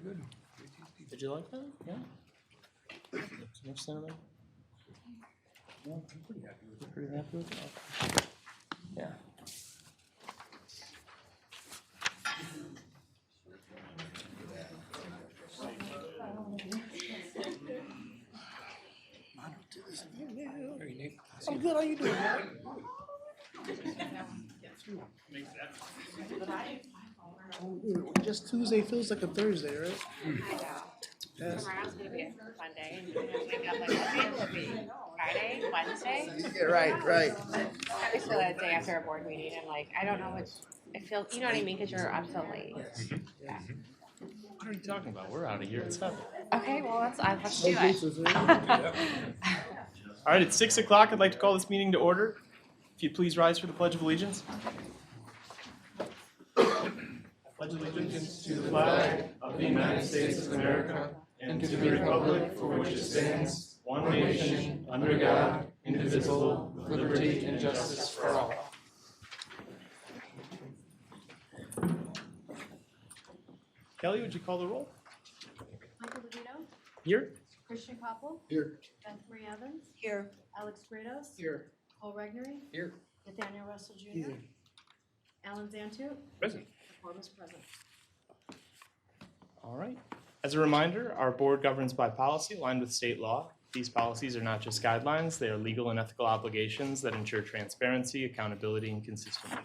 good. Did you like that? Yeah. Much cinnamon? Yeah, I'm pretty happy with it. Pretty happy with it? Okay. Yeah. Hey, Nate. I'm good. How you doing? Just Tuesday feels like a Thursday, right? I know. Yes. Tomorrow's gonna be a Monday, and you're gonna wake up like, okay, it'll be Friday, Wednesday. Yeah, right. I always feel that day after a board meeting, I'm like, I don't know which, it feels, you know what I mean, because you're up so late. Yeah. What are you talking about? We're out of here at 7. Okay, well, let's do it. All right, it's 6 o'clock. I'd like to call this meeting to order. If you'd please rise for the Pledge of Allegiance. Pledge allegiance to the flag of the United States of America and to the republic for which it stands, one nation, under God, indivisible, with liberty and justice for all. Kelly, would you call the roll? Michael Levito, Here. Christian Koppel, Here. Beth Marie Evans, Here. Alex Grados, Here. Cole Regnery, Here. Nathaniel Russell Jr., Here. Alan Zantu, Present. the quorum is present. All right. As a reminder, our board governs by policy aligned with state law. These policies are not just guidelines, they are legal and ethical obligations that ensure transparency, accountability, and consistency.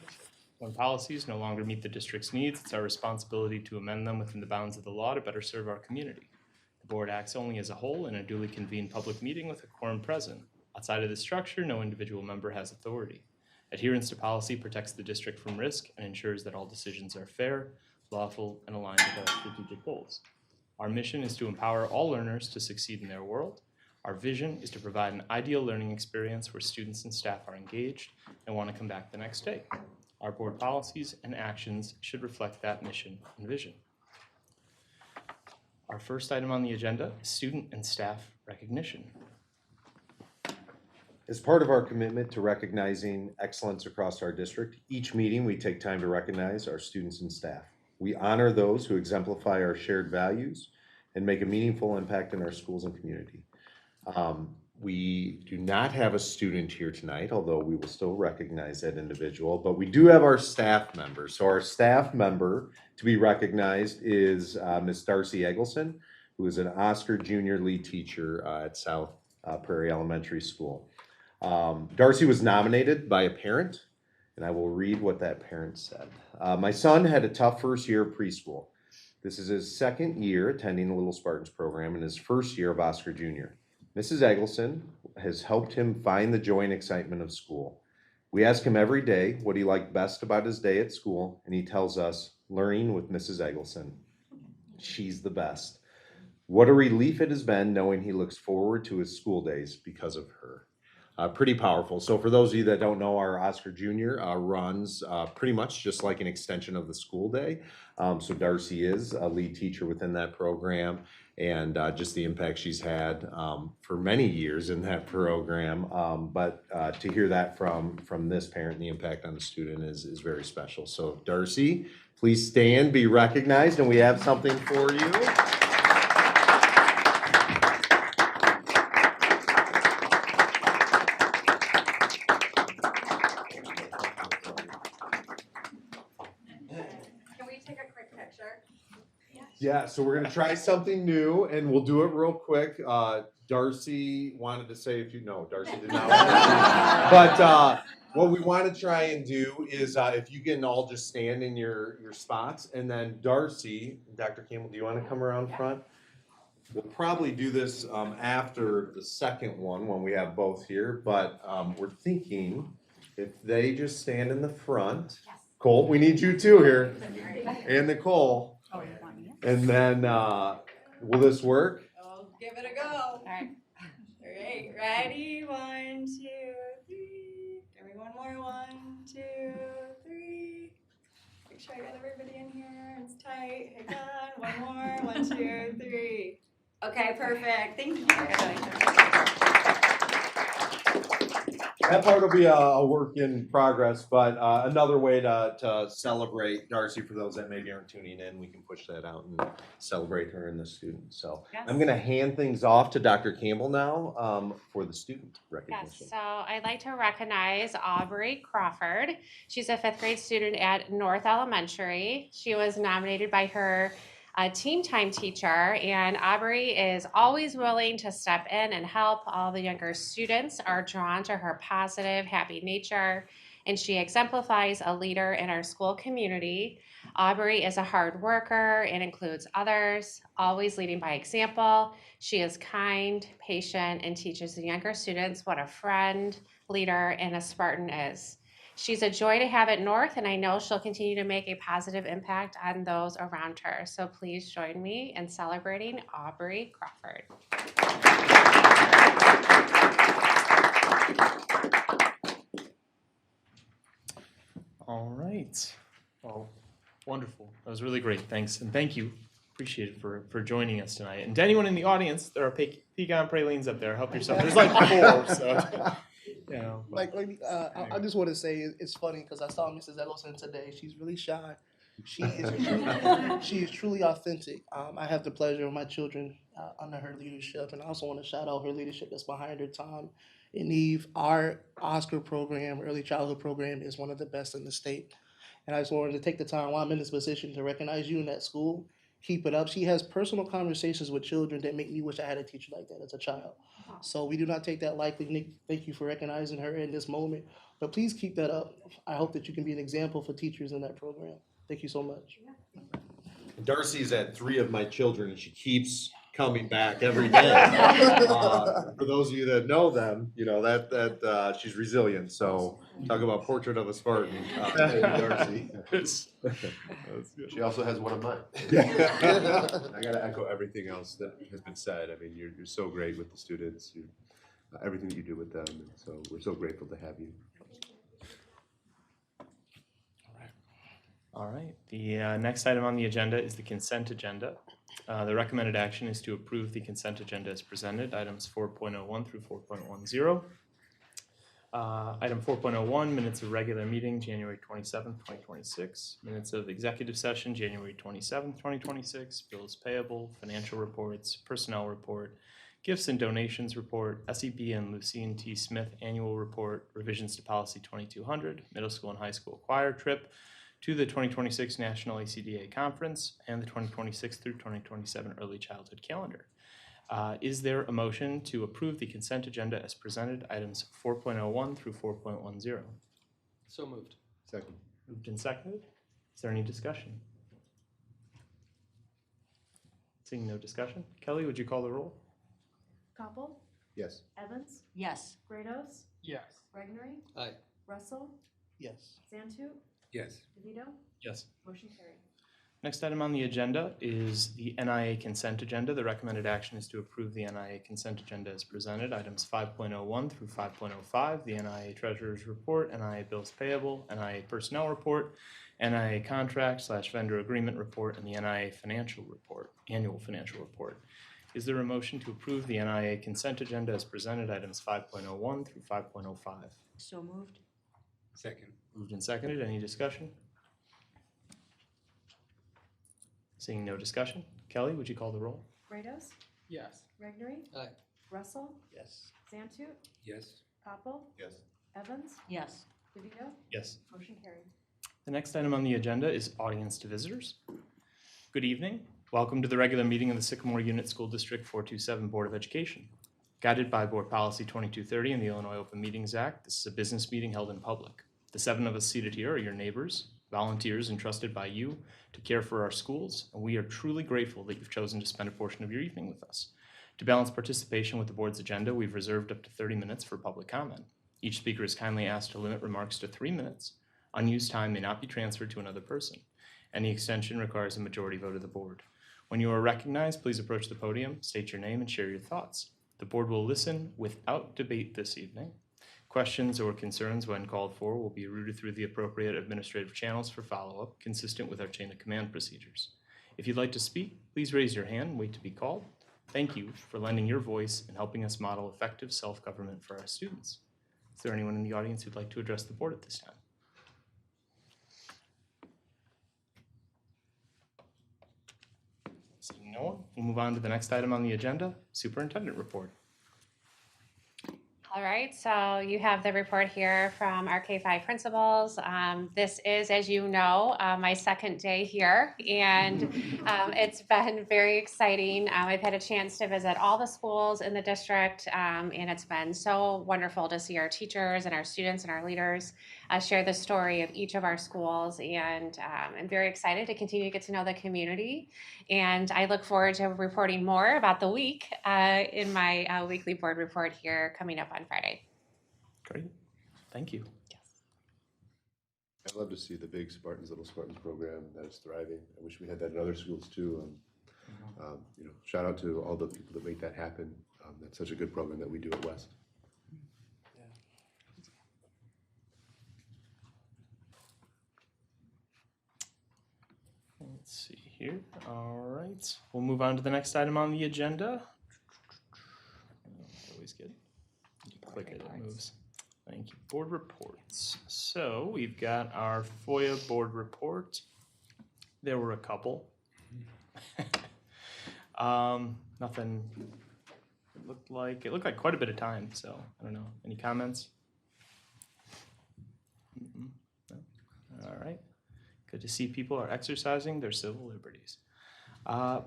When policies no longer meet the district's needs, it's our responsibility to amend them within the bounds of the law to better serve our community. The board acts only as a whole in a duly convened public meeting with a quorum present. Outside of this structure, no individual member has authority. Adherence to policy protects the district from risk and ensures that all decisions are fair, lawful, and aligned with our strategic goals. Our mission is to empower all learners to succeed in their world. Our vision is to provide an ideal learning experience where students and staff are engaged and want to come back the next day. Our board policies and actions should reflect that mission and vision. Our first item on the agenda is student and staff recognition. As part of our commitment to recognizing excellence across our district, each meeting we take time to recognize our students and staff. We honor those who exemplify our shared values and make a meaningful impact in our schools and community. We do not have a student here tonight, although we will still recognize that individual, but we do have our staff members. So our staff member to be recognized is Ms. Darcy Eggleston, who is an Oscar Junior lead teacher at South Prairie Elementary School. Darcy was nominated by a parent, and I will read what that parent said. My son had a tough first year of preschool. This is his second year attending the Little Spartans program and his first year of Oscar Junior. Mrs. Eggleston has helped him find the joy and excitement of school. We ask him every day what he liked best about his day at school, and he tells us, learning with Mrs. Eggleston. She's the best. What a relief it has been knowing he looks forward to his school days because of her. Pretty powerful. So for those of you that don't know, our Oscar Junior runs pretty much just like an extension of the school day. So Darcy is a lead teacher within that program, and just the impact she's had for many years in that program. But to hear that from this parent, the impact on the student is very special. So Darcy, please stand, be recognized, and we have something for you. Yeah, so we're gonna try something new, and we'll do it real quick. Darcy wanted to say Darcy did not want to. But what we want to try and do is if you can all just stand in your spots, and then Darcy, Dr. Campbell, do you want to come around front? We'll probably do this after the second one when we have both here, but we're thinking if they just stand in the front. Yes. Cole, we need you too here, and Nicole. Oh, you want me? And then, will this work? Oh, give it a go. All right. All right, ready? 1, 2, 3. Give me one more. 1, 2, 3. Make sure I got everybody in here. It's tight. Hang on. One more. 1, 2, 3. Okay, perfect. Thank you. That part will be a work in progress, but another way to celebrate Darcy for those that maybe aren't tuning in, we can push that out and celebrate her and the students. So Yes. I'm going to hand things off to Dr. Campbell now for the student recognition. Yes, so I'd like to recognize Aubrey Crawford. She's a fifth grade student at North Elementary. She was nominated by her team time teacher, and Aubrey is always willing to step in and help. All the younger students are drawn to her positive, happy nature, and she exemplifies a leader in our school community. Aubrey is a hard worker and includes others, always leading by example. She is kind, patient, and teaches the younger students what a friend, leader, and a Spartan is. She's a joy to have at North, and I know she'll continue to make a positive impact on those around her. So please join me in celebrating Aubrey Crawford. All right. Well, wonderful. That was really great. Thanks. And thank you. Appreciate it for joining us tonight. And to anyone in the audience, there are pecan pralines up there. Help yourself. There's like 4, so you know. But, I just want to say it's funny because I saw Mrs. Eggleston today. She's really shy. She is truly authentic. I have the pleasure of my children under her leadership, and I also want to shout out her leadership that's behind her. Tom and Eve, our Oscar program, early childhood program, is one of the best in the state. And I just wanted to take the time while I'm in this position to recognize you in that school. Keep it up. She has personal conversations with children that make me wish I had a teacher like that as a child. So we do not take that lightly. Nick, thank you for recognizing her in this moment. But please keep that up. I hope that you can be an example for teachers in that program. Thank you so much. Darcy's at 3 of my children, and she keeps coming back every day. For those of you that know them, you know that she's resilient. So talk about portrait of a Spartan. Darcy. That's good. She also has one of mine. I got to echo everything else that has been said. I mean, you're so great with the students, everything that you do with them. And so we're so grateful to have you. All right. The next item on the agenda is the consent agenda. The recommended action is to approve the consent agenda as presented, items 4.01 through 4.10. Item 4.01, minutes of regular meeting, January 27th, 2026. Minutes of executive session, January 27th, 2026. Bills payable, financial reports, personnel report, gifts and donations report, SEB and Lucine T. Smith annual report, revisions to policy 2200, middle school and high school choir trip, to the 2026 National ACDA Conference and the 2026 through 2027 Early Childhood Calendar. Is there a motion to approve the consent agenda as presented, items 4.01 through 4.10? So moved. Second. Moved and seconded. Is there any discussion? Seeing no discussion, Kelly, would you call the roll? Koppel, Yes. Evans, Yes. Grados, Yes. Regnery, Aye. Russell, Yes. Zantu, Yes. DeVito, Yes. motion carried. Next item on the agenda is the NIA consent agenda. The recommended action is to approve the NIA consent agenda as presented, items 5.01 through 5.05, the NIA Treasurer's Report, NIA Bills Payable, NIA Personnel Report, NIA Contract/Vendor Agreement Report, and the NIA Financial Report, Annual Financial Report. Is there a motion to approve the NIA consent agenda as presented, items 5.01 through 5.05? So moved. Second. Moved and seconded. Any discussion? Seeing no discussion, Kelly, would you call the roll? Grados, Yes. Regnery, Aye. Russell, Yes. Zantu, Yes. Koppel, Yes. Evans, Yes. DeVito, Yes. motion carried. The next item on the agenda is audience to visitors. Good evening. Welcome to the regular meeting of the Sycamore Unit School District 427 Board of Education. Guided by Board Policy 2230 and the Illinois Open Meetings Act, this is a business meeting held in public. The 7 of us seated here are your neighbors, volunteers entrusted by you to care for our schools, and we are truly grateful that you've chosen to spend a portion of your evening with us. To balance participation with the board's agenda, we've reserved up to 30 minutes for public comment. Each speaker is kindly asked to limit remarks to 3 minutes. Unused time may not be transferred to another person. Any extension requires a majority vote of the board. When you are recognized, please approach the podium, state your name, and share your thoughts. The board will listen without debate this evening. Questions or concerns, when called for, will be routed through the appropriate administrative channels for follow-up, consistent with our chain of command procedures. If you'd like to speak, please raise your hand and wait to be called. Thank you for lending your voice and helping us model effective self-government for our students. Is there anyone in the audience who'd like to address the board at this time? Seeing no one, we'll move on to the next item on the agenda, superintendent report. All right, so you have the report here from our K-5 principals. This is, as you know, my second day here, and it's been very exciting. I've had a chance to visit all the schools in the district, and it's been so wonderful to see our teachers and our students and our leaders share the story of each of our schools, and I'm very excited to continue to get to know the community, and I look forward to reporting more about the week in my weekly board report here coming up on Friday. Great, thank you. I love to see the big Little Spartans program that is thriving. I wish we had that in other schools too. Shout out to all the people that make that happen. That's such a good program that we do at West. Let's see here. All right, we'll move on to the next item on the agenda. Always good. You click it, it moves. Thank you. Board reports. So we've got our FOIA board report. There were a couple. Nothing. It looked like quite a bit of time. So I don't know. Any comments? No? All right. Good to see people are exercising their civil liberties.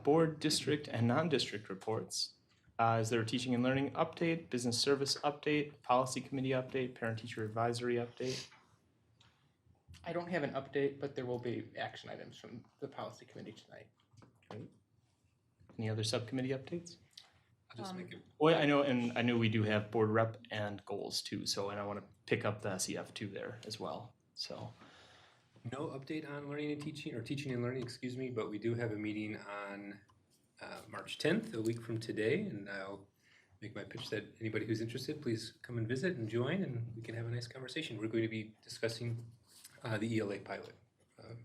Board, district, and non-district reports. Is there a teaching and learning update, business service update, policy committee update, parent-teacher advisory update? I don't have an update, but there will be action items from the policy committee tonight. Great. Any other subcommittee updates? I'll just make it. Well, I know we do have board rep and goals too, and I want to pick up the SEF too there as well. So. No update on learning and teaching, or teaching and learning, excuse me, but we do have a meeting on March 10th, a week from today, and I'll make my pitch that anybody who's interested, please come and visit and join, and we can have a nice conversation. We're going to be discussing the ELA pilot,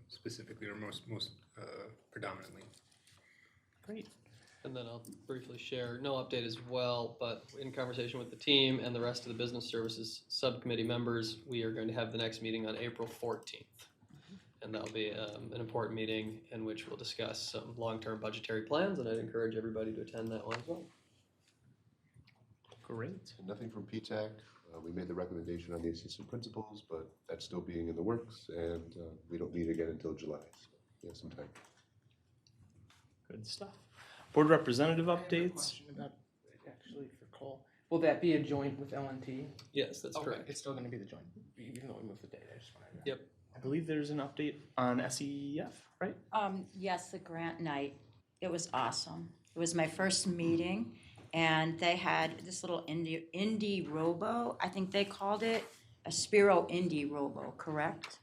specifically, or most predominantly. Great. And then I'll briefly share, no update as well, but in conversation with the team and the rest of the business services subcommittee members, we are going to have the next meeting on April 14th. And that'll be an important meeting in which we'll discuss some long-term budgetary plans, and I'd encourage everybody to attend that one as well. Great. And nothing from PTAC. We made the recommendation on the assistant principals, but that's still being in the works, and we don't meet again until July. So we have some time. Good stuff. Board representative I have a updates. question about, actually, for Cole. Will that be a joint with LNT? Yes, that's Okay, correct. it's still going to be the joint, even though we moved the date. I just wanted to. Yep. I believe there's an update on SEF, right? Yes, the grant night. It was awesome. It was my first meeting, and they had this little indie robo. I think they called it a Spiro indie robo, correct?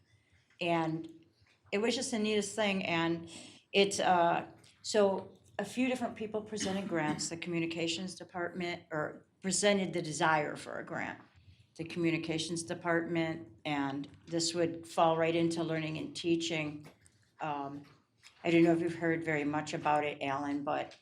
And it was just the neatest thing. And it's so a few different people presented grants. The communications department presented the desire for a grant. The communications department, and this would fall right into learning and teaching. I don't know if you've heard very much about it, Alan, but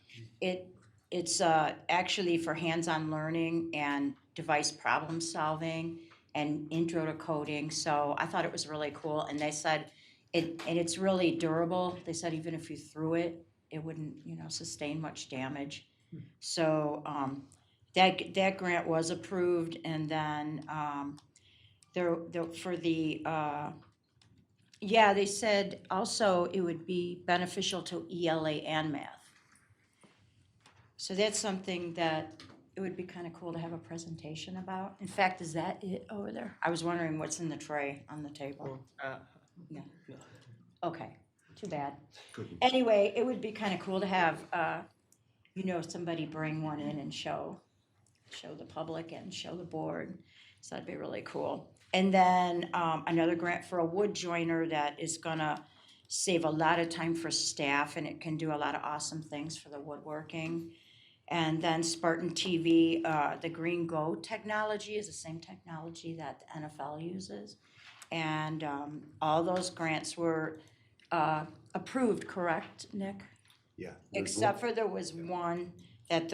it's actually for hands-on learning and device problem solving and intro to coding. So I thought it was really cool, and they said it's really durable. They said even if you threw it, it wouldn't sustain much damage. So that grant was approved, and then they said also it would be beneficial to ELA and math. So that's something that it would be kind of cool to have a presentation about. In fact, is that it over there? I was wondering what's in the tray on the table. Yeah. Okay, too bad. Anyway, it would be kind of cool to have somebody bring one in and show the public and show the board. So that'd be really cool. And then another grant for a wood joiner that is gonna save a lot of time for staff, and it can do a lot of awesome things for the woodworking. And then Spartan TV, the Green Go technology is the same technology that the NFL uses. And all those grants were approved, correct, Nick? Yeah. Except for there was one that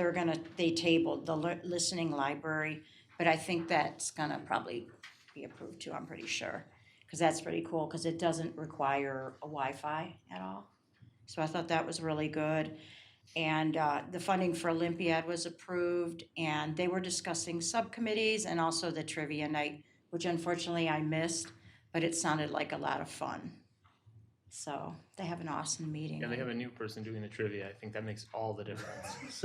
they tabled, the listening library. But I think that's gonna probably be approved too, I'm pretty sure. Because that's pretty cool, because it doesn't require a Wi-Fi at all. So I thought that was really good. And the funding for Olympiad was approved, and they were discussing subcommittees and also the trivia night, which unfortunately I missed, but it sounded like a lot of fun. So they have an awesome meeting. Yeah, they have a new person doing the trivia. I think that makes all the difference.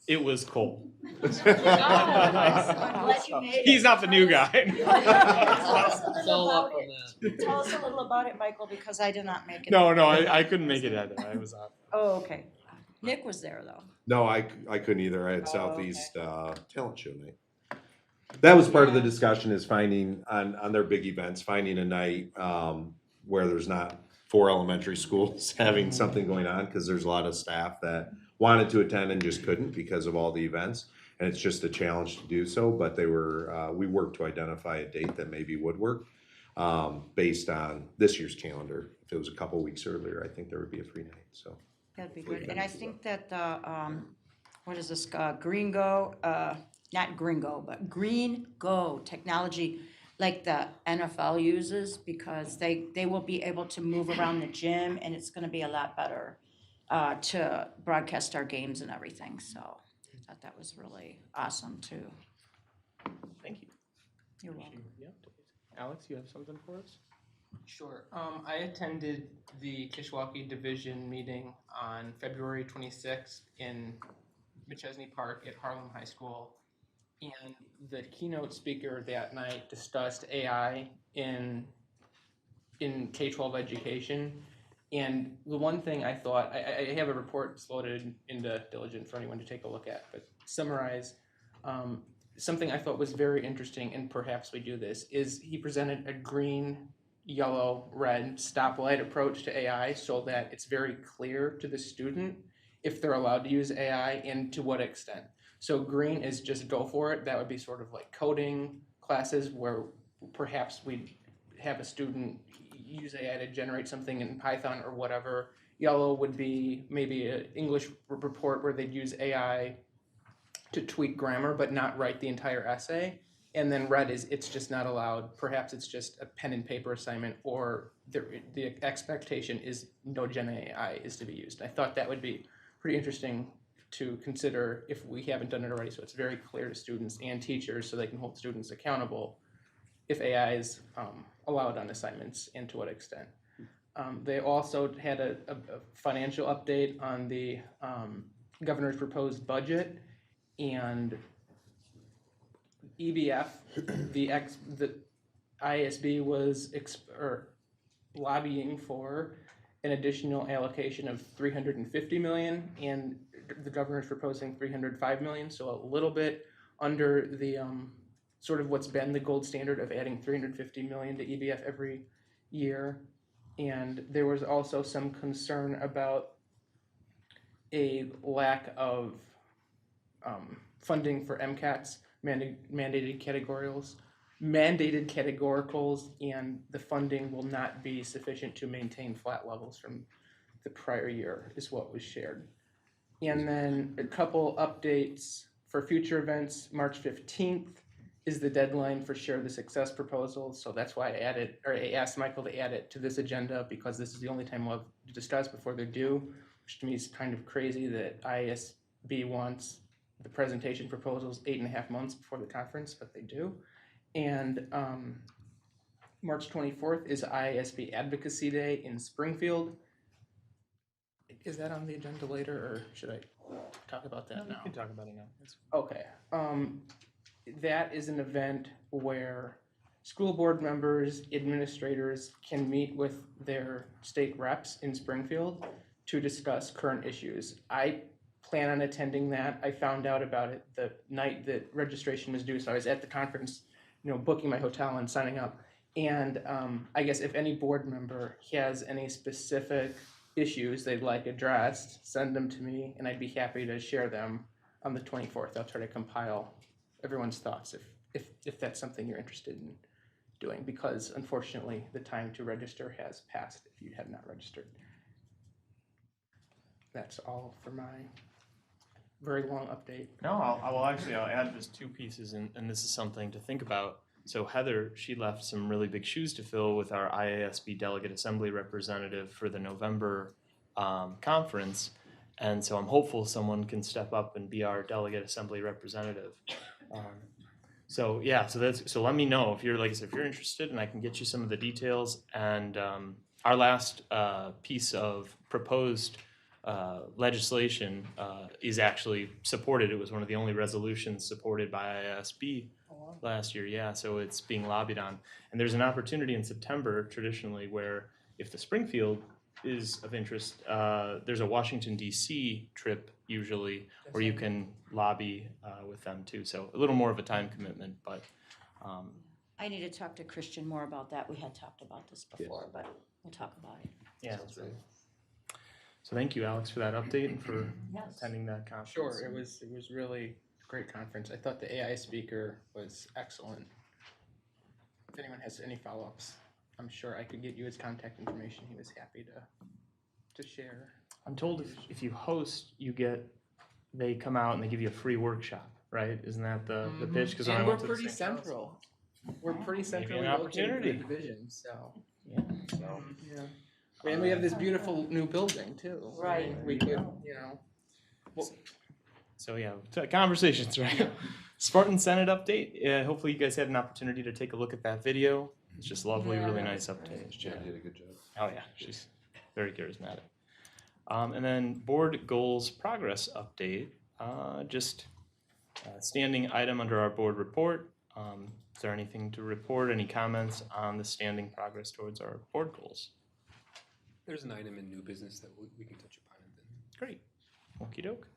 It was Cole. I'm glad you made it. He's not the new guy. Sell up on that. Tell us a little about it, Michael, because I did not make it. No, I couldn't make it either. I was off. Oh, okay. Nick was there, though. No, I couldn't either. I had Oh, Southeast Talent Show night. That was part of the discussion, is finding on their big events, finding a night where there's not 4 elementary schools having something going on, because there's a lot of staff that wanted to attend and just couldn't because of all the events. And it's just a challenge to do so, but we worked to identify a date that maybe would work based on this year's calendar. If it was a couple weeks earlier, I think there would be a free night, so. That'd be good. And I think that the, what is this, Green Go, not Gringo, but Green Go technology, like the NFL uses, because they will be able to move around the gym, and it's gonna be a lot better to broadcast our games and everything, so I thought that was really awesome too. Thank you. You're welcome. Yep. Alex, you have something for us? Sure. I attended the Kishwaukee Division meeting on February 26th in McChesney Park at Harlem High School. And the keynote speaker that night discussed AI in K-12 education. And the one thing I thought, I have a report loaded into Diligent for anyone to take a look at, but summarize, something I thought was very interesting, and perhaps we do this, is he presented a green, yellow, red stoplight approach to AI so that it's very clear to the student if they're allowed to use AI and to what extent. So green is just go for it. That would be sort of like coding classes where perhaps we'd have a student use AI to generate something in Python or whatever. Yellow would be maybe an English report where they'd use AI to tweak grammar but not write the entire essay. And then red is it's just not allowed. Perhaps it's just a pen and paper assignment, or the expectation is no Gen AI is to be used. I thought that would be pretty interesting to consider if we haven't done it already, so it's very clear to students and teachers so they can hold students accountable if AI is allowed on assignments and to what extent. They also had a financial update on the governor's proposed budget, and EBF, the ISB was lobbying for an additional allocation of $350 million, and the governor's proposing $305 million, so a little bit under the sort of what's been the gold standard of adding $350 million to EBF every year. And there was also some concern about a lack of funding for MCATs, mandated categoricals, and the funding will not be sufficient to maintain flat levels from the prior year, is what was shared. And then a couple updates for future events. March 15th is the deadline for Share the Success proposals, so that's why I asked Michael to add it to this agenda, because this is the only time we'll have to discuss before they're due, which to me is kind of crazy that ISB wants the presentation proposals 8.5 months before the conference, but they do. And March 24th is ISB Advocacy Day in Springfield. Is that on the agenda later, or should I talk about that now? You can talk about it now. Okay. That is an event where school board members, administrators can meet with their state reps in Springfield to discuss current issues. I plan on attending that. I found out about it the night that registration was due, so I was at the conference, booking my hotel and signing up. And I guess if any board member has any specific issues they'd like addressed, send them to me, and I'd be happy to share them on the 24th. I'll try to compile everyone's thoughts if that's something you're interested in doing, because unfortunately the time to register has passed if you have not registered. That's all for my very long update. No, I'll add just two pieces, and this is something to think about. So Heather, she left some really big shoes to fill with our IASB Delegate Assembly representative for the November conference. And so I'm hopeful someone can step up and be our Delegate Assembly representative. So let me know if you're, like I said, if you're interested, and I can get you some of the details. And our last piece of proposed legislation is actually supported. It was one of the only resolutions supported by IASB last year. Yeah, so it's being lobbied on. And there's an opportunity in September traditionally where if the Springfield is of interest, there's a Washington DC trip usually where you can lobby with them too. So a little more of a time commitment, but I need to talk to Christian more about that. We had talked about this before, but we'll talk about it. yeah. So thank you, Alex, for that update and for Yes. attending that conference. Sure, it was really a great conference. I thought the AI speaker was excellent. If anyone has any follow-ups, I'm sure I could get you his contact information. He was happy to share. I'm told if you host, they come out and they give you a free workshop, right? Isn't that the pitch? Because And we're pretty central. We're pretty centrally an located for the opportunity. division, so. Yeah. Yeah. And we have this beautiful new building too. Right. I mean, we could, well, So yeah, conversations, right? Spartan Senate update. Hopefully you guys had an opportunity to take a look at that video. It's just lovely, Yeah, really that nice was update. Jen did a good job. Oh yeah, she's very charismatic. And then board goals progress update. Just a standing item under our board report. Is there anything to report? Any comments on the standing progress towards our board goals? There's an item in new business that we can touch upon it then. Great. Okie doke.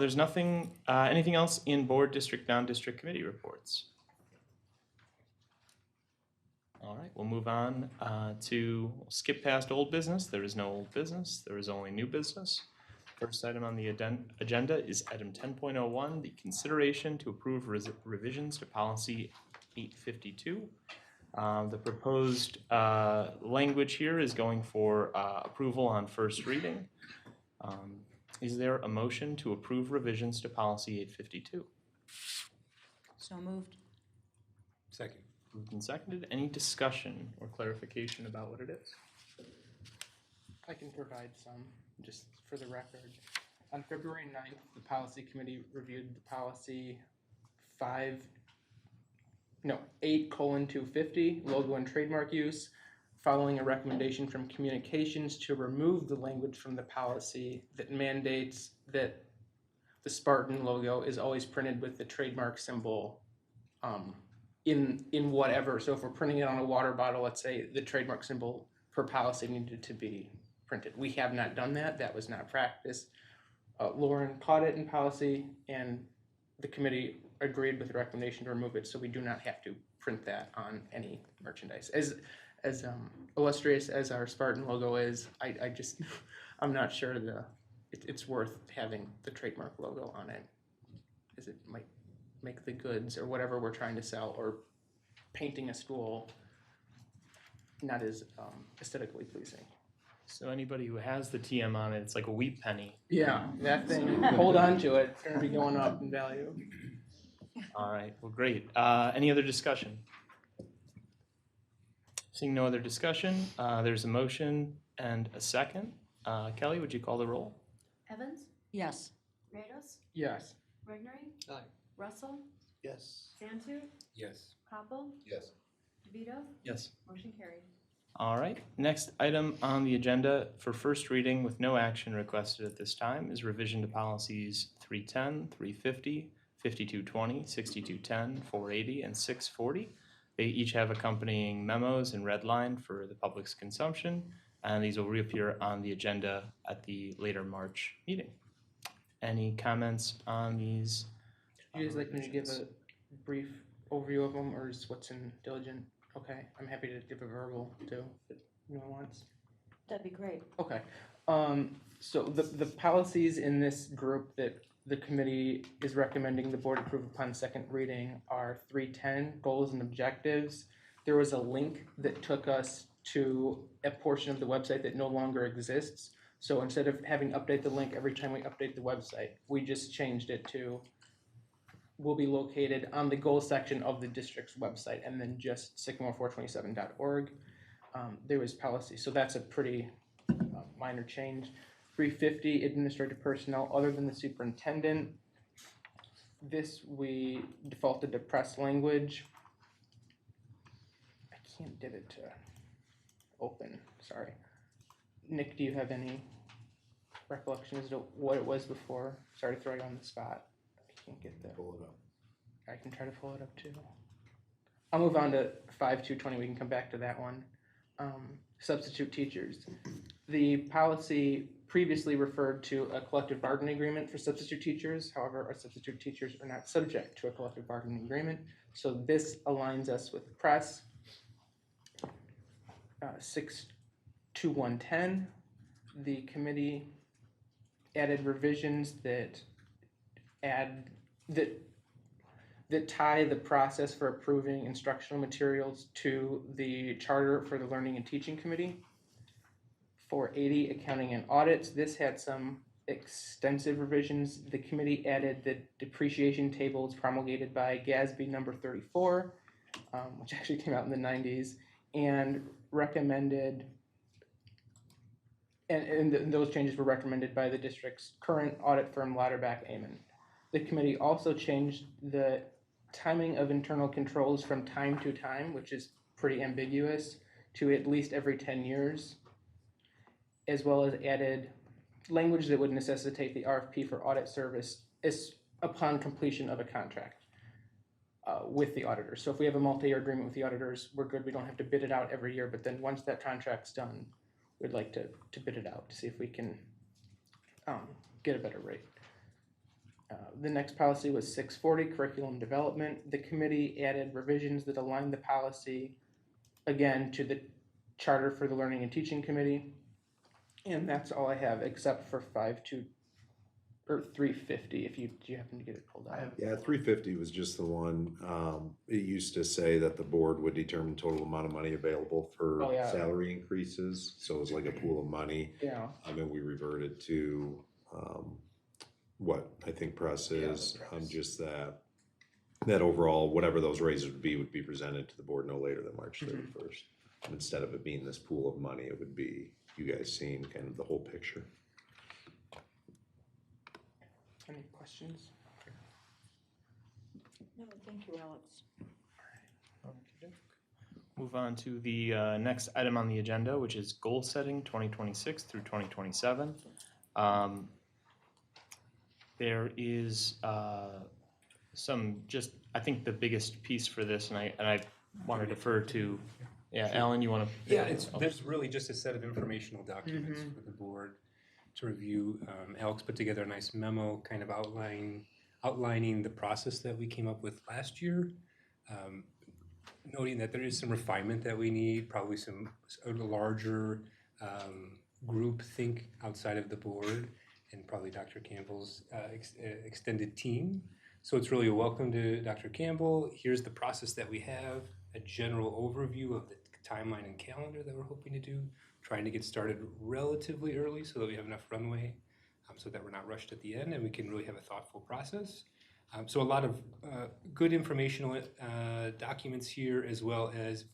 There's nothing, anything else in board, district, non-district committee reports? All right, we'll move on we'll skip past old business. There is no old business. There is only new business. First item on the agenda is item 10.01, the consideration to approve revisions to policy 852. The proposed language here is going for approval on first reading. Is there a motion to approve revisions to policy 852? So moved. Second. Moved and seconded. Any discussion or clarification about what it is? I can provide some, just for the record. On February 9th, the policy committee reviewed the policy 8:250, logo and trademark use, following a recommendation from communications to remove the language from the policy that mandates that the Spartan logo is always printed with the trademark symbol in whatever. So if we're printing it on a water bottle, let's say the trademark symbol per policy needed to be printed. We have not done that. That was not practice. Lauren caught it in policy, and the committee agreed with the recommendation to remove it, so we do not have to print that on any merchandise. As illustrious as our Spartan logo is, I'm not sure it's worth having the trademark logo on it, as it might make the goods or whatever we're trying to sell, or painting a school not as aesthetically pleasing. So anybody who has the TM on it, it's like a wheat penny. Yeah, that thing, hold on to it, it's gonna be going up in value. All right, well, great. Any other discussion? Seeing no other discussion, there's a motion and a second. Kelly, would you call the roll? Evans? Yes. Rados? Yes. Regnery? Aye. Russell? Yes. Santu? Yes. Koppel? Yes. DeVito? Yes. Motion carried. All right, next item on the agenda for first reading with no action requested at this time is revision to policies 310, 350, 5220, 6210, 480, and 640. They each have accompanying memos and red line for the public's consumption, and these will reappear on the agenda at the later March meeting. Any comments on these? Would you guys like me to give a brief overview of them, or is what's in diligent? Okay, I'm happy to give a verbal too, if no one wants. That'd be great. Okay, so the policies in this group that the committee is recommending the board approve upon second reading are 310, goals and objectives. There was a link that took us to a portion of the website that no longer exists. So instead of having to update the link every time we update the website, we just changed it to will be located on the goals section of the district's website, and then just sycamore427.org. There was policy, so that's a pretty minor change. 350 administrative personnel other than the superintendent. This we defaulted to press language. I can't get it to open, sorry. Nick, do you have any recollection as to what it was before? Sorry to throw you on the spot. I can't get that. Pull it up. I can try to pull it up too. I'll move on to 5220. We can come back to that one. Substitute teachers. The policy previously referred to a collective bargaining agreement for substitute teachers. However, our substitute teachers are not subject to a collective bargaining agreement. So this aligns us with press. 62110. The committee added revisions that tie the process for approving instructional materials to the charter for the Learning and Teaching Committee. 480, accounting and audits. This had some extensive revisions. The committee added the depreciation tables promulgated by GASB number 34, which actually came out in the 90s, and recommended, and those changes were recommended by the district's current audit firm, Lauterbach Amon. The committee also changed the timing of internal controls from time to time, which is pretty ambiguous, to at least every 10 years, as well as added language that would necessitate the RFP for audit service upon completion of a contract with the auditors. So if we have a multi-year agreement with the auditors, we're good. We don't have to bid it out every year, but then once that contract's done, we'd like to bid it out to see if we can get a better rate. The next policy was 640, curriculum development. The committee added revisions that align the policy, again, to the charter for the Learning and Teaching Committee. And that's all I have, except for 350, if you happen to get it pulled out. Yeah, 350 was just the one, it used to say that the board would determine total amount of money available for salary increases. So it was like a pool of money. Yeah. And then we reverted to, what I think press is, just that overall, whatever those raises would be presented to the board no later than March 31st. And instead of it being this pool of money, it would be you guys seeing kind of the whole picture. Any questions? No, thank you, Alex. Move on to the next item on the agenda, which is goal setting 2026 through 2027. There is some I think the biggest piece for this, and I want to defer to, Alan, you want to? Yeah, there's really just a set of informational documents for the board to review. Alex put together a nice memo kind of outlining the process that we came up with last year, noting that there is some refinement that we need, probably a larger group think outside of the board, and probably Dr. Campbell's extended team. So it's really a welcome to Dr. Campbell. Here's the process that we have, a general overview of the timeline and calendar that we're hoping to do, trying to get started relatively early so that we have enough runway so that we're not rushed at the end and we can really have a thoughtful process. So a lot of good informational documents here, as well as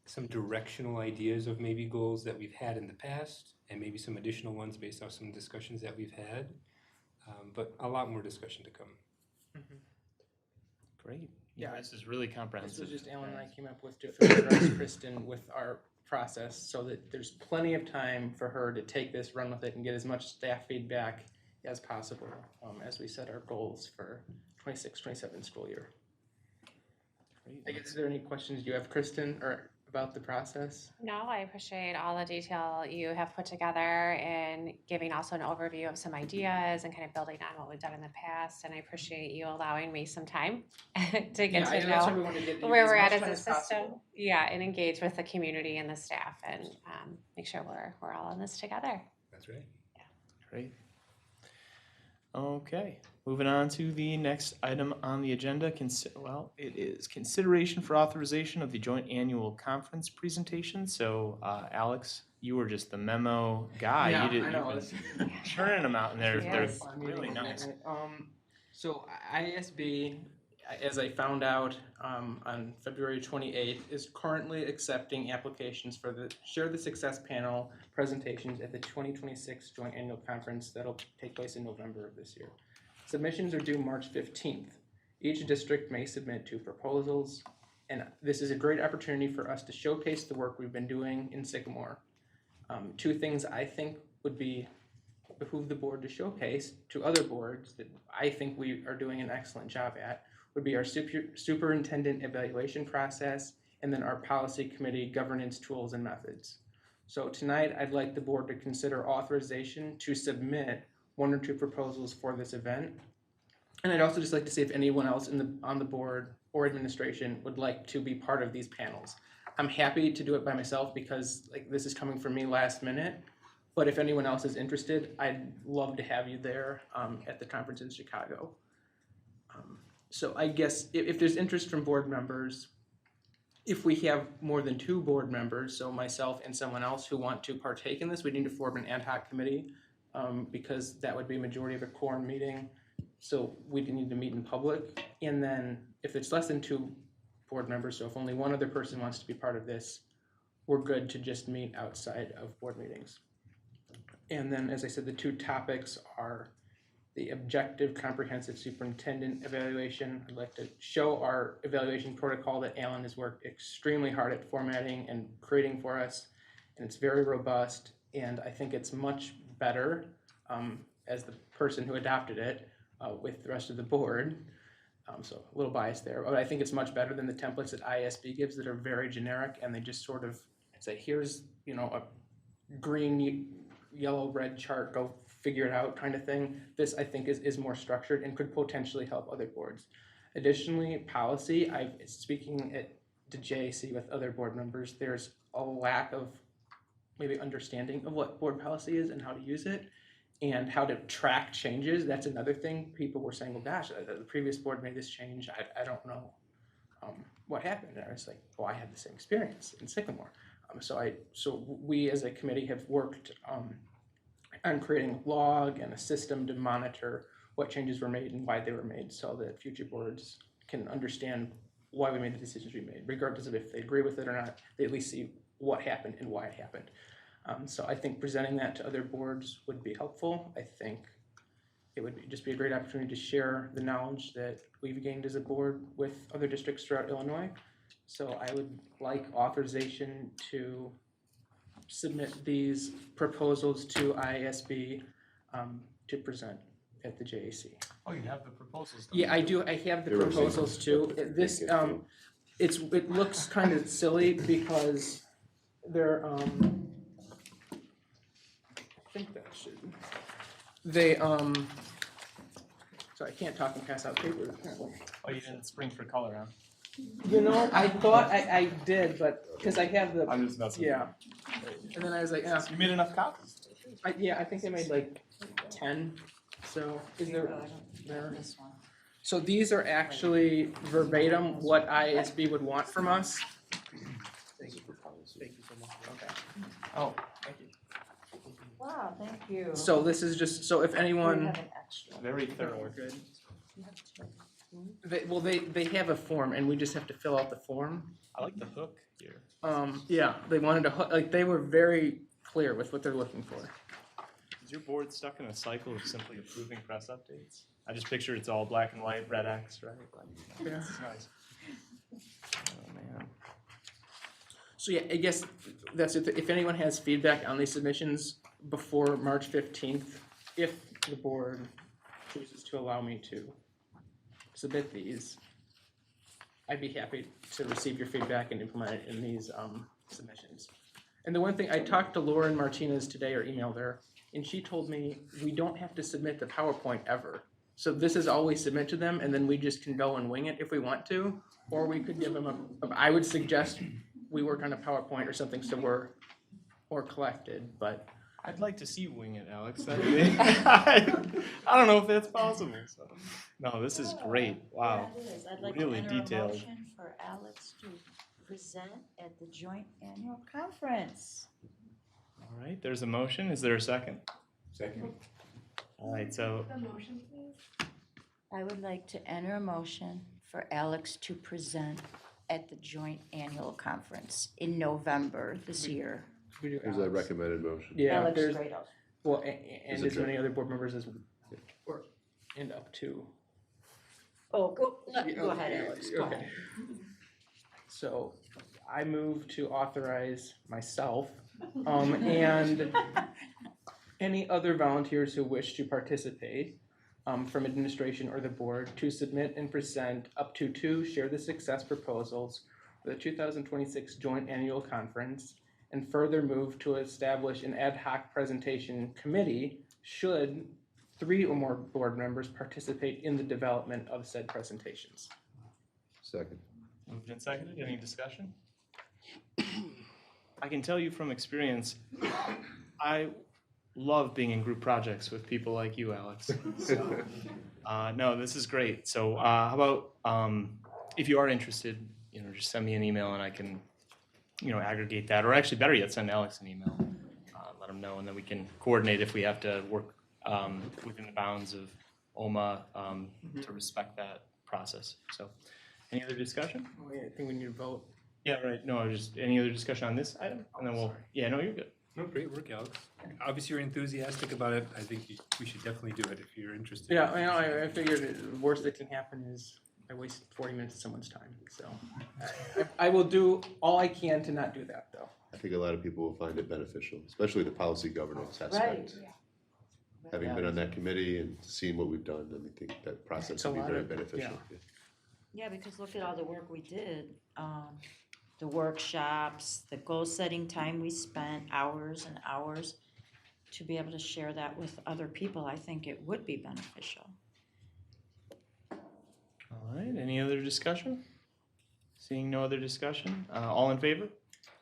some directional ideas of maybe goals that we've had in the past, and maybe some additional ones based off some discussions that we've had, but a lot more discussion to come. Great. Yeah, This is really comprehensive. This was just Alan and I came up with to familiarize Kristen with our process so that there's plenty of time for her to take this, run with it, and get as much staff feedback as possible as we set our goals for 26-27 school year. Great. I guess, is there any questions you have, Kristen, or about the process? No, I appreciate all the detail you have put together and giving also an overview of some ideas and kind of building on what we've done in the past. And I appreciate you allowing me some time to get to that's why know we wanted to get where as we're at much as time a system. possible. Yeah, and engage with the community and the staff and make sure we're all in this together. That's right. Great. Okay, moving on to the next item on the agenda. It is consideration for authorization of the joint annual conference presentation. So, Alex, you were just the memo guy. Yeah, You did, I know. you've been churning them out, and they're Yes. really nice. So ISB, as I found out on February 28th, is currently accepting applications for the Share the Success Panel presentations at the 2026 Joint Annual Conference that'll take place in November of this year. Submissions are due March 15th. Each district may submit 2 proposals, and this is a great opportunity for us to showcase the work we've been doing in Sycamore. 2 things I think would behoove the board to showcase to other boards that I think we are doing an excellent job at would be our superintendent evaluation process and then our policy committee governance tools and methods. So tonight I'd like the board to consider authorization to submit 1 or 2 proposals for this event. And I'd also just like to see if anyone else on the board or administration would like to be part of these panels. I'm happy to do it by myself because this is coming from me last minute. But if anyone else is interested, I'd love to have you there at the conference in Chicago. So I guess if there's interest from board members, if we have more than 2 board members, so myself and someone else who want to partake in this, we need to form an ad hoc committee because that would be a majority of a quorum meeting. So we need to meet in public. And then if it's less than 2 board members, so if only 1 other person wants to be part of this, we're good to just meet outside of board meetings. And then, as I said, the 2 topics are the objective comprehensive superintendent evaluation. I'd like to show our evaluation protocol that Alan has worked extremely hard at formatting and creating for us. And it's very robust. And I think it's much better as the person who adopted it with the rest of the board. So a little biased there, but I think it's much better than the templates that ISB gives that are very generic and they just sort of say, here's, a green, yellow, red chart, go figure it out kind of thing. This I think is more structured and could potentially help other boards. Additionally, policy, speaking at the JAC with other board members, there's a lack of maybe understanding of what board policy is and how to use it and how to track changes. That's another thing. People were saying, well, gosh, the previous board made this change. I don't know what happened. And I was like, well, I had the same experience in Sycamore. So we as a committee have worked on creating a log and a system to monitor what changes were made and why they were made so that future boards can understand why we made the decisions we made, regardless of if they agree with it or not. They at least see what happened and why it happened. So I think presenting that to other boards would be helpful. I think it would just be a great opportunity to share the knowledge that we've gained as a board with other districts throughout Illinois. So I would like authorization to submit these proposals to ISB to present at the JAC. Oh, you have the proposals. Yeah, I do. I have the proposals too. This it looks kind of silly because they're I think that should so I can't talk and pass out paper apparently. Oh, you didn't spring for color, huh? I thought I did, but because I have the I'm just messing. yeah, and then I was like, yeah, You made enough copies. I think I made like 10. So is there? This one. So these are actually verbatim what ISB would want from us. Thank you so much. Okay. Oh, thank you. Wow, thank you. So this is just so if We anyone, have an extra. Very thorough. good. They have a form and we just have to fill out the form. I like the hook here. Yeah, they wanted to they were very clear with what they're looking for. Is your board stuck in a cycle of simply approving press updates? I just picture it's all black and white, red X, right? Yeah. This is nice. Oh, man. So yeah, I guess that's it. If anyone has feedback on these submissions before March 15th, if the board chooses to allow me to submit these, I'd be happy to receive your feedback and implement it in these submissions. And the one thing, I talked to Lauren Martinez today or emailed her, and she told me we don't have to submit the PowerPoint ever. So this is all we submit to them, and then we just can go and wing it if we want to, or we could give them I would suggest we work on a PowerPoint or something so we're more collected, but. I'd like to see Wing It, Alex. I don't know if that's possible. So. No, this is great. Wow. Yeah, it is. I'd like Really to enter detailed. a motion for Alex to present at the joint annual conference. All right, there's a motion. Is there a second? Second. All right, so The motion, please. I would like to enter a motion for Alex to present at the joint annual conference in November this year. We do There's a Alex. recommended motion. Yeah, Alex there's, Grados. well, Is and it as many other board members as, or, and up to. Oh, go ahead, Okay, Alex, go okay. ahead. So I move to authorize myself, and any other volunteers who wish to participate, from administration or the board to submit and present up to 2 share the success proposals for the 2026 joint annual conference, and further move to establish an ad hoc presentation committee should 3 or more board members participate in the development of said presentations. Second. moved and seconded. Any discussion? I can tell you from experience, I love being in group projects with people like you, Alex. So, no, this is great. So how about if you are interested, just send me an email and I can, aggregate that. Or actually, better yet, send Alex an email. Let him know, and then we can coordinate if we have to work within the bounds of OMA to respect that process. So any other discussion? Oh, yeah, I think we need to vote. Yeah, right. No, just any other discussion on this item? And then we'll, yeah, no, you're good. No, great work, Alex. Obviously, you're enthusiastic about it. I think we should definitely do it if you're interested. Yeah, I figured the worst that can happen is I wasted 40 minutes of someone's time. So I will do all I can to not do that, though. I think a lot of people will find it beneficial, especially the policy governance aspect. Having been on that committee and seeing what we've done, I think that process It's a will be lot very of- beneficial. Yeah, because look at all the work we did, the workshops, the goal-setting time we spent, hours and hours. To be able to share that with other people, I think it would be beneficial. All right, any other discussion? Seeing no other discussion, all in favor?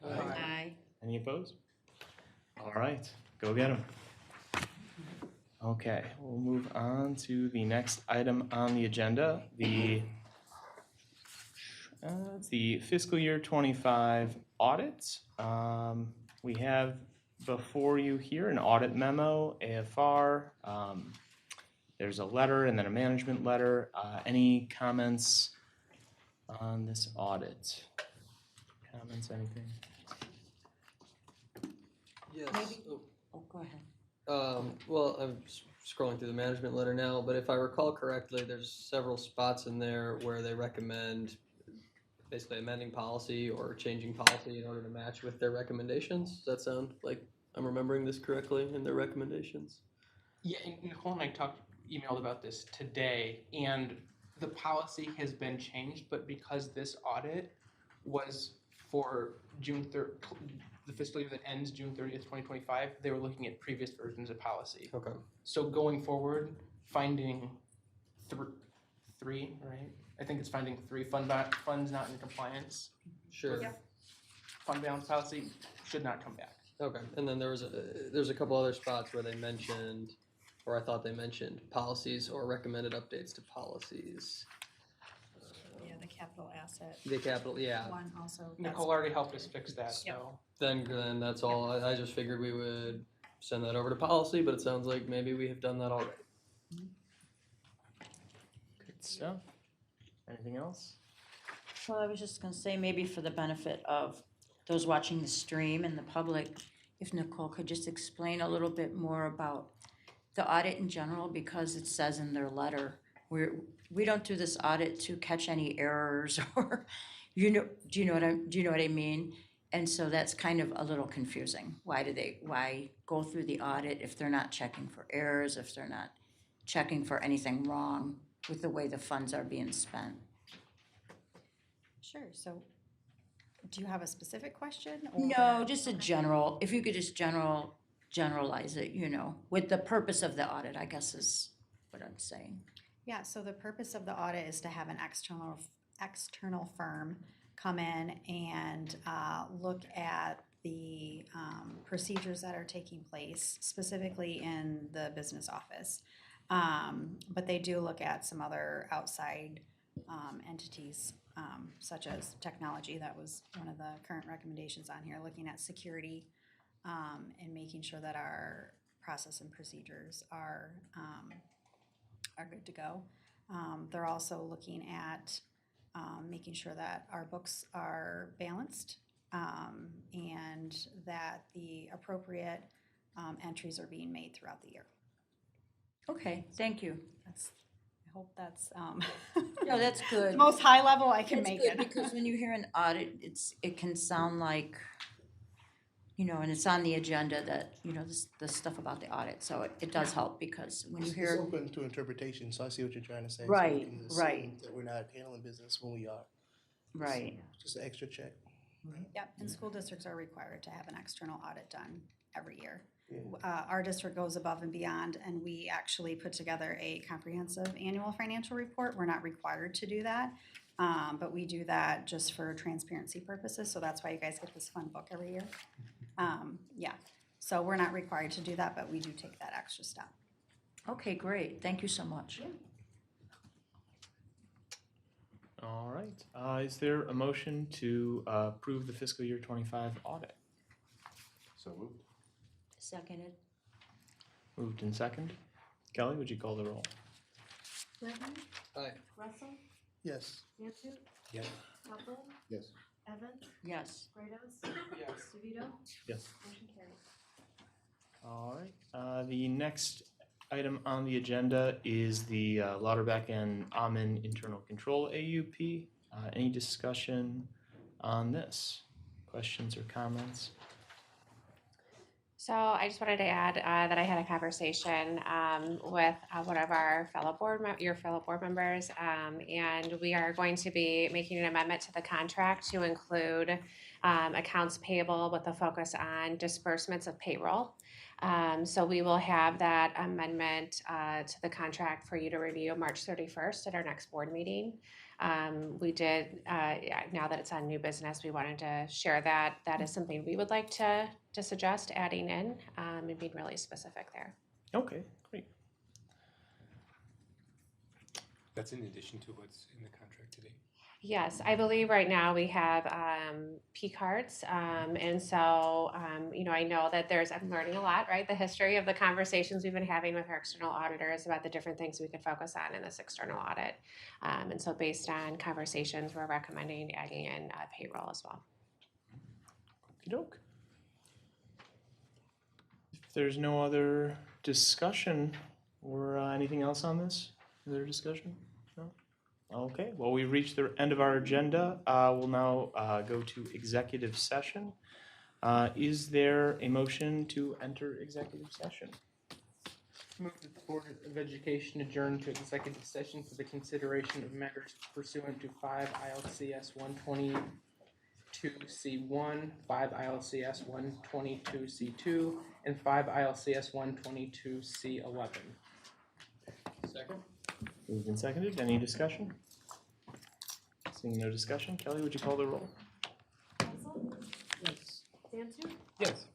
Aye. Any opposed? All right, go get them. Okay, we'll move on to the next item on the agenda, the fiscal year 25 audit. We have before you here an audit memo, AFR. There's a letter and then a management letter. Any comments on this audit? Comments, anything? Yes. Maybe- Oh, go ahead. Well, I'm scrolling through the management letter now, but if I recall correctly, there's several spots in there where they recommend basically amending policy or changing policy in order to match with their recommendations. Does that sound like I'm remembering this correctly in their recommendations? Yeah, and Nicole and I emailed about this today, and the policy has been changed, but because this audit was for June 3rd, the fiscal year that ends June 30th, 2025, they were looking at previous versions of policy. Okay. So going forward, finding three, right? I think it's finding 3 funds not in compliance. Sure. Fund balance policy should not come back. Okay, and then there's a couple other spots where they mentioned, or I thought they mentioned, policies or recommended updates to policies. Yeah, the capital asset The capital, yeah. one also. Nicole already helped us fix that, so. Then that's all. I just figured we would send that over to policy, but it sounds like maybe we have done that already. Good stuff. Anything else? Well, I was just gonna say, maybe for the benefit of those watching the stream and the public, if Nicole could just explain a little bit more about the audit in general, because it says in their letter, we don't do this audit to catch any errors or, do you know what I mean? And so that's kind of a little confusing. Why go through the audit if they're not checking for errors, if they're not checking for anything wrong with the way the funds are being spent? Sure, so do you have a specific question? Or- No, just a general, if you could just generalize it, with the purpose of the audit, I guess is what I'm saying. Yeah, so the purpose of the audit is to have an external firm come in and look at the procedures that are taking place, specifically in the business office. But they do look at some other outside entities, such as technology. That was one of the current recommendations on here, looking at security and making sure that our process and procedures are good to go. They're also looking at making sure that our books are balanced and that the appropriate entries are being made throughout the year. Okay, thank you. I hope that's No, that's good. the most high level I can That's make good, it. because when you hear an audit, it can sound like, and it's on the agenda that, the stuff about the audit, so it does help, because when you It's hear, open to interpretation, so I see what you're trying to say. So Right, we can assume right. that we're not handling business when we are. right, Just an extra check. Yep, and school districts are required to have an external audit done every year. Yeah. Our district goes above and beyond, and we actually put together a comprehensive annual financial report. We're not required to do that, but we do that just for transparency purposes, so that's why you guys get this fun book every year. Yeah, so we're not required to do that, but we do take that extra step. okay, great, thank you so much. All right, is there a motion to approve the fiscal year 25 audit? So moved. Seconded? Moved and second. Kelly, would you call the roll? Bethany? Aye. Russell? Yes. Nancy? Yes. Hopple? Yes. Evans? Yes. Grados? Yes. DeVito? Yes. Motion carries. All right, the next item on the agenda is the Lauterbach and Amen Internal Control AUP. Any discussion on this? Questions or comments? So I just wanted to add that I had a conversation with one of our your fellow board members, and we are going to be making an amendment to the contract to include accounts payable with a focus on disbursements of payroll. So we will have that amendment to the contract for you to review March 31st at our next board meeting. We did, now that it's on new business, we wanted to share that. That is something we would like to suggest adding in and being really specific there. Okay, great. That's in addition to what's in the contract today. Yes, I believe right now we have P cards, and so I know that I'm learning a lot, right? The history of the conversations we've been having with our external auditors about the different things we could focus on in this external audit, and so based on conversations, we're recommending adding in payroll as well. Okey-doke. If there's no other discussion or anything else on this, other discussion? No? Okay, well, we've reached the end of our agenda. We'll now go to executive session. Is there a motion to enter executive session? Move that the Board of Education adjourn to executive session for the consideration of matters pursuant to 5 ILCS 122C1, 5 ILCS 122C2, and 5 ILCS 122C11. Second? Moved and seconded. Any discussion? Seeing no discussion, Kelly, would you call the roll? Russell? Yes. Nancy? Yes.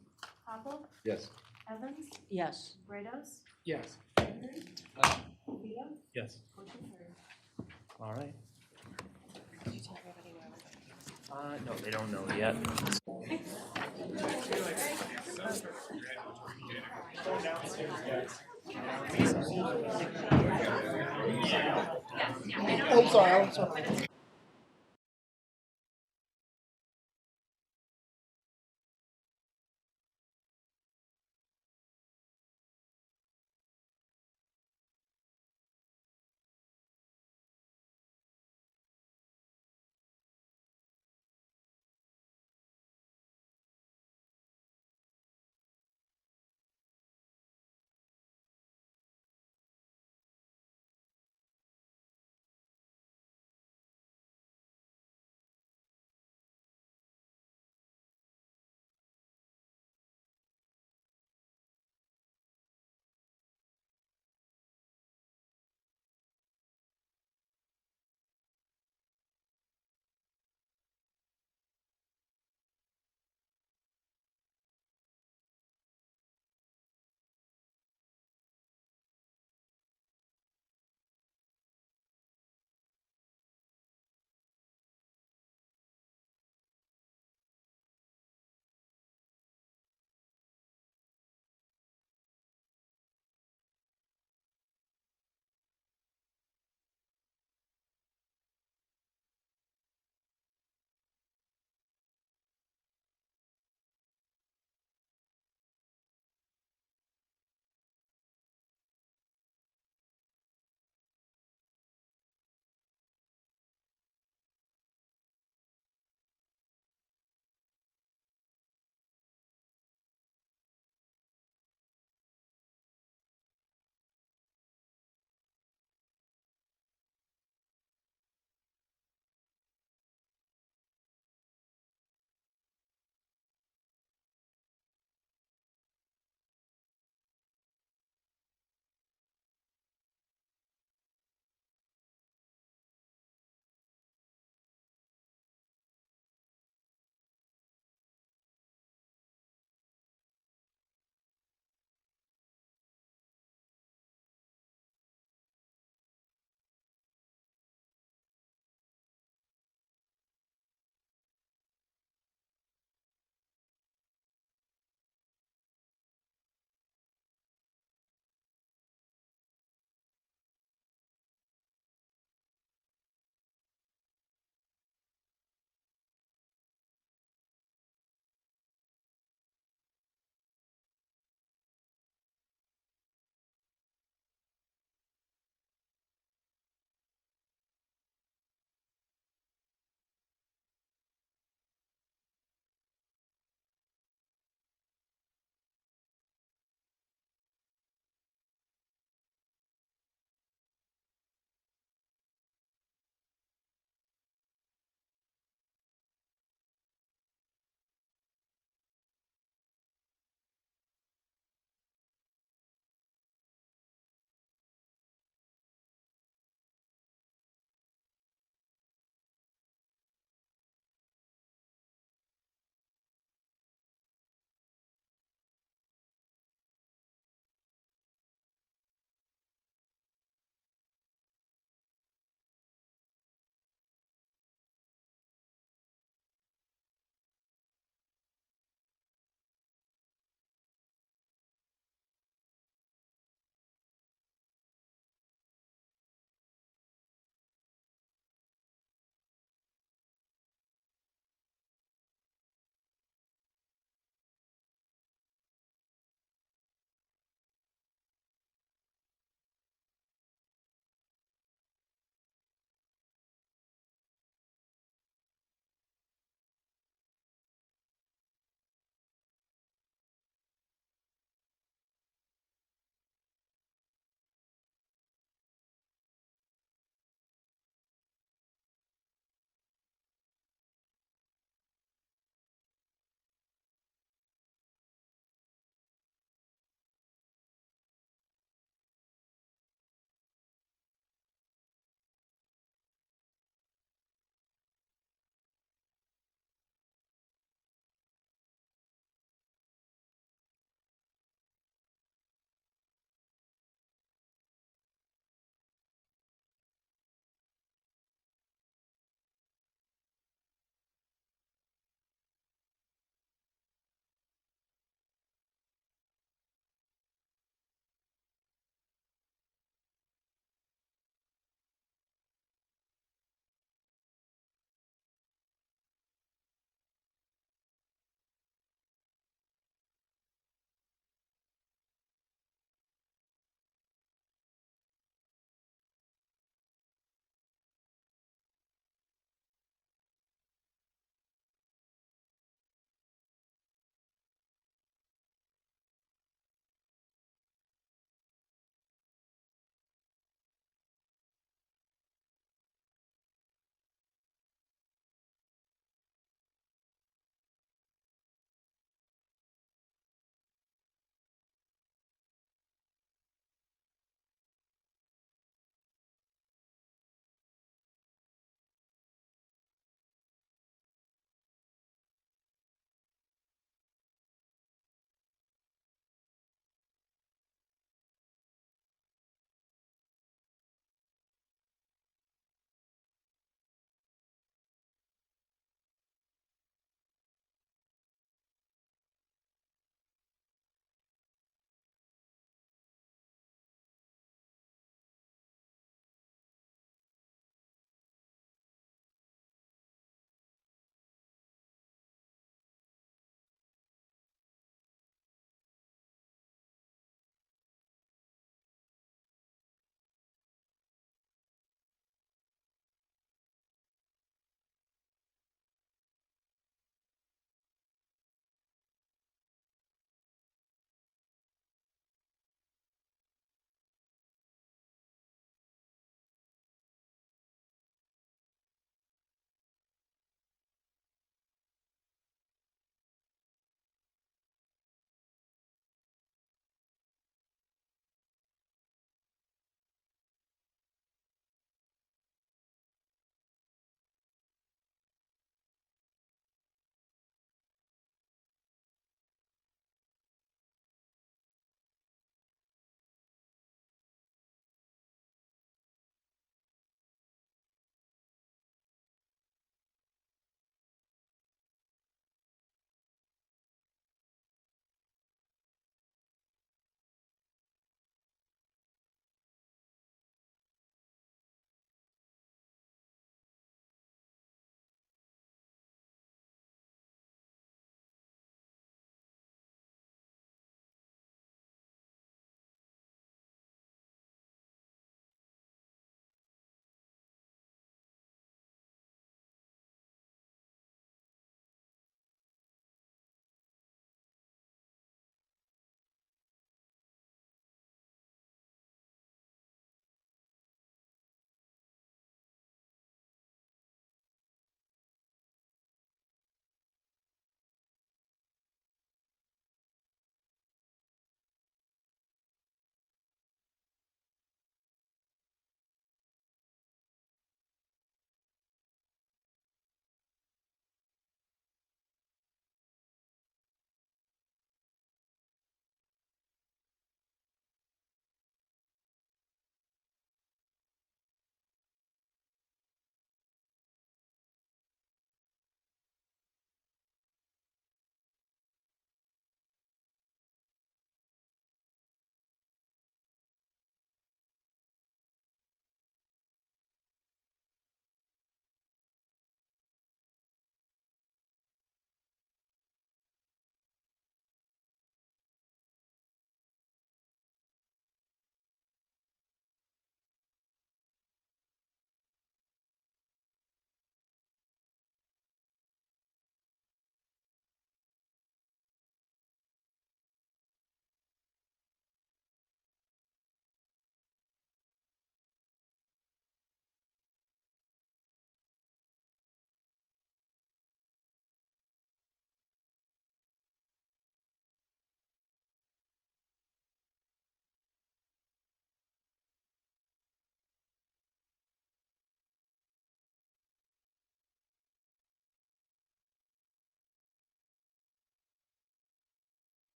Hopple? Yes. Evans? Yes. Grados? Yes. Henry? Aye. DeVito? Yes. Motion carries. All right. Did you tell everybody where No, they don't know yet. Oh, I'm sorry.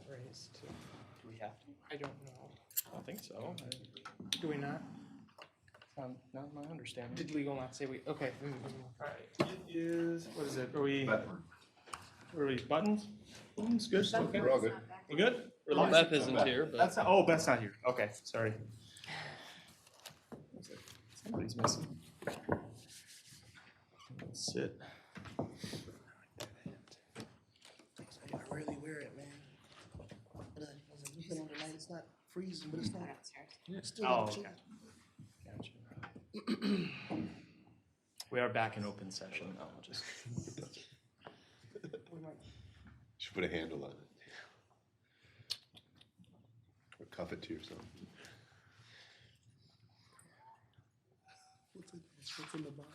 raise too. Do we have to? I don't know. I don't think so. Do we not? Not my understanding. Did legal not say we, okay. Alright, it is, what is it? Are we buttons? Buttons, good, okay. We're all good. We good? We're Well, live? Beth isn't here, but That's not, oh, Beth's not here. Okay, sorry. Somebody's missing. Let's sit. I rarely wear it, man. But I was like, you put on tonight, it's not freezing, but it's not. It's still Oh, chilly. Gotcha. We are back in open session now, just. Should put a handle on it. Or cuff it to yourself. What's in the box?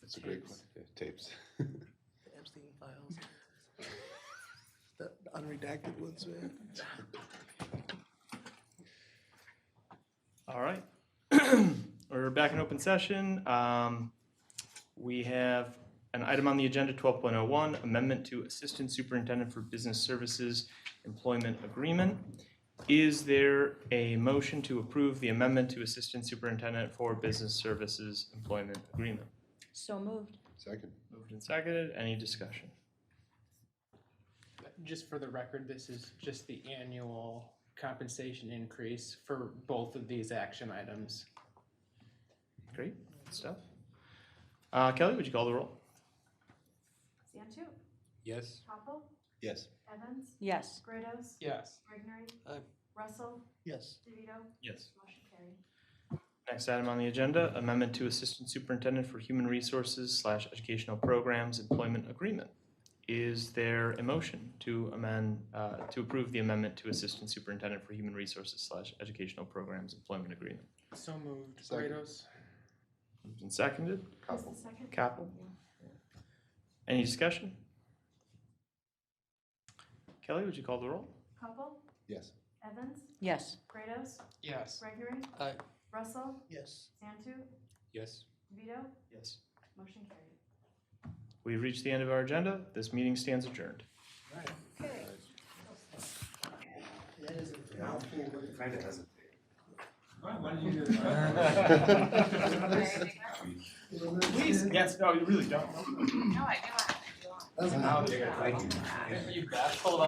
That's a great question. Yeah, tapes. The Epstein files. The unredacted ones, man. All right. We're back in open session. We have an item on the agenda, 12.01, amendment to Assistant Superintendent for Business Services Employment Agreement. Is there a motion to approve the amendment to Assistant Superintendent for Business Services Employment Agreement? So moved. Second. Moved and seconded. Any discussion? Just for the record, this is just the annual compensation increase for both of these action items. Great, good stuff. Kelly, would you call the roll? Santu, Yes. Poppel, Yes. Evans, Yes. Grados, Yes. Regnery, Aye. Russell, Yes. DeVito, Yes. motion carried. Next item on the agenda, amendment to Assistant Superintendent for Human Resources / Educational Programs Employment Agreement. Is there a motion to amend, to approve the amendment to Assistant Superintendent for Human Resources / Educational Programs Employment Agreement? So moved. Second. Grados. Moved and seconded. Who's the second? Capel. Any discussion? Kelly, would you call the roll? Poppel, Yes. Evans, Yes. Grados, Yes. Regnery, Aye. Russell, Yes. Santu, Yes. DeVito, Yes. motion carried. We've reached the end of our agenda. This meeting stands adjourned. Okay. That is a mouthful, but it's Kind of hesitate. Please, yes, no, you really don't. No, I do want. That's Now they gotta thank you. Are you bashful about